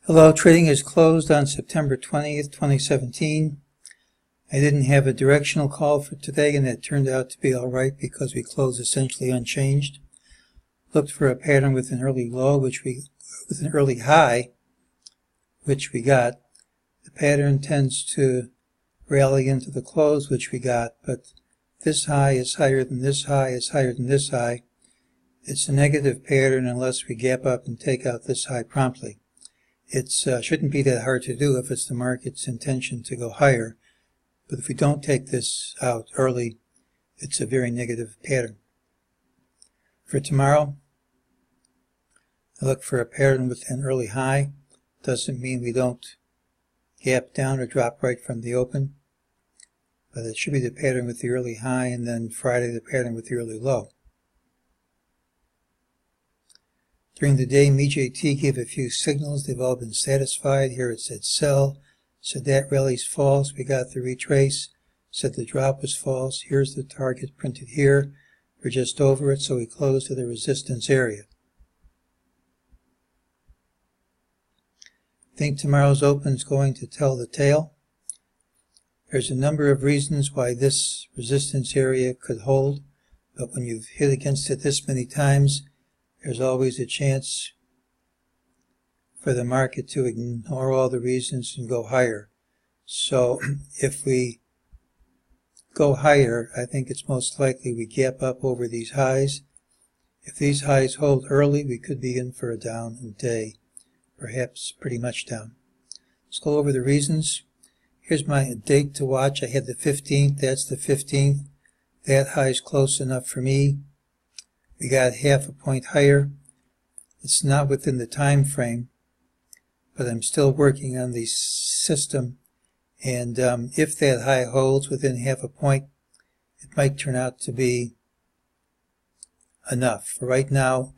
Hello, trading is closed on September 20th, 2017. I didn't have a directional call for today, and it turned out to be all right because we closed essentially unchanged. Looked for a pattern with an early low, with an early high, which we got. The pattern tends to rally into the close, which we got, but this high is higher than this high, is higher than this high. It's a negative pattern unless we gap up and take out this high promptly. It shouldn't be that hard to do if it's the market's intention to go higher, but if we don't take this out early, it's a very negative pattern. For tomorrow, I look for a pattern with an early high. Doesn't mean we don't gap down or drop right from the open, but it should be the pattern with the early high, and then Friday the pattern with the early low. During the day, MEJT gave a few signals. They've all been satisfied. Here it said sell, said that rally's false. We got the retrace, said the drop was false. Here's the target printed here. We're just over it, so we closed to the resistance area. I think tomorrow's open is going to tell the tale. There's a number of reasons why this resistance area could hold, but when you've hit against it this many times, there's always a chance for the market to ignore all the reasons and go higher. So if we go higher, I think it's most likely we gap up over these highs. If these highs hold early, we could be in for a down day, perhaps pretty much down. Let's go over the reasons. Here's my date to watch. I had the 15th. That's the 15th. That high is close enough for me. We got half a point higher. It's not within the time frame, but I'm still working on the system. And if that high holds within half a point, it might turn out to be enough. For right now,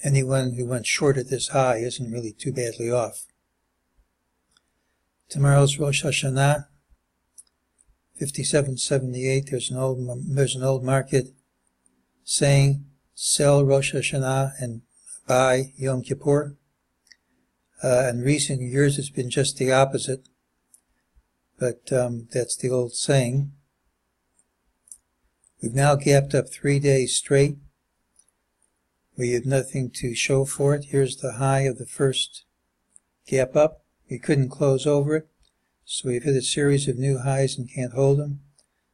anyone who went short at this high isn't really too badly off. Tomorrow's Rosh Hashanah, 57.78. There's an old market saying sell Rosh Hashanah and buy Yom Kippur. In recent years it's been just the opposite, but that's the old saying. We've now gapped up 3 days straight. We have nothing to show for it. Here's the high of the first gap up. We couldn't close over it, so we've hit a series of new highs and can't hold them.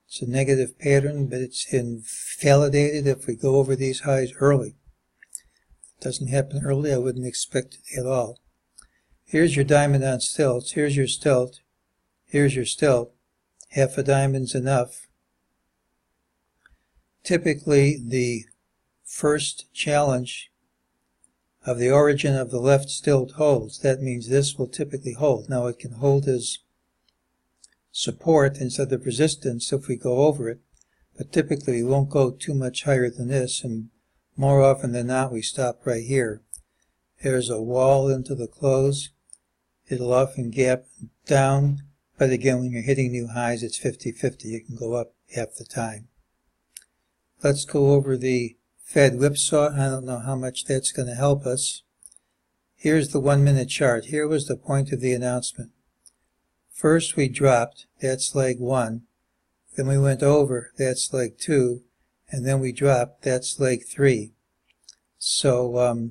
It's a negative pattern, but it's invalidated if we go over these highs early. If it doesn't happen early, I wouldn't expect it at all. Here's your diamond on stilts. Here's your stilt. Here's your stilt. Half a diamond's enough. Typically, the first challenge of the origin of the left stilt holds. That means this will typically hold. Now it can hold as support instead of resistance if we go over it, but typically we won't go too much higher than this, and more often than not we stop right here. There's a wall into the close. It'll often gap down, but again, when you're hitting new highs, it's 50-50. You can go up half the time. Let's go over the Fed whipsaw. I don't know how much that's going to help us. Here's the 1 minute chart. Here was the point of the announcement. First we dropped, that's leg 1. Then we went over, that's leg 2. And then we dropped, that's leg 3. So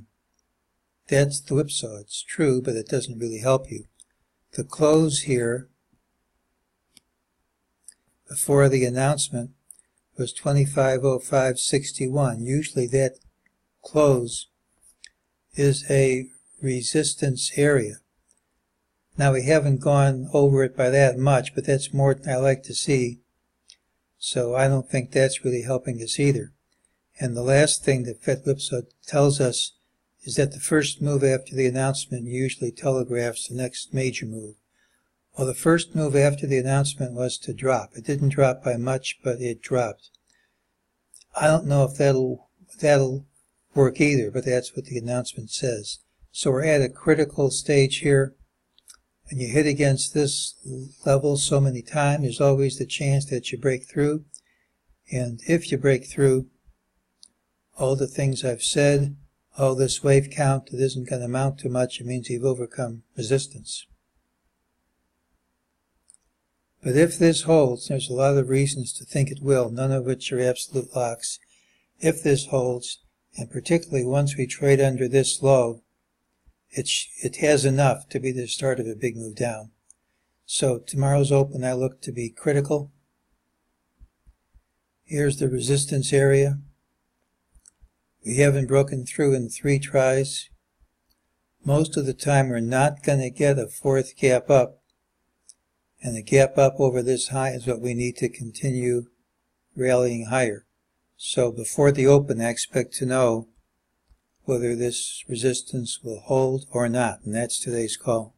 that's the whipsaw. It's true, but it doesn't really help you. The close here before the announcement was 25.0561. Usually that close is a resistance area. Now we haven't gone over it by that much, but that's more than I like to see. So I don't think that's really helping us either. And the last thing that Fed whipsaw tells us is that the first move after the announcement usually telegraphs the next major move. Well, the first move after the announcement was to drop. It didn't drop by much, but it dropped. I don't know if that'll work either, but that's what the announcement says. So we're at a critical stage here. When you hit against this level so many times, there's always the chance that you break through. And if you break through, all the things I've said oh, this wave count, it isn't going to amount to much, it means you've overcome resistance. But if this holds, there's a lot of reasons to think it will, none of which are absolute locks. If this holds, and particularly once we trade under this low, it has enough to be the start of a big move down. So tomorrow's open I look to be critical. Here's the resistance area. We haven't broken through in 3 tries. Most of the time we're not going to get a fourth gap up. And the gap up over this high is what we need to continue rallying higher. So before the open, I expect to know whether this resistance will hold or not, and that's today's call.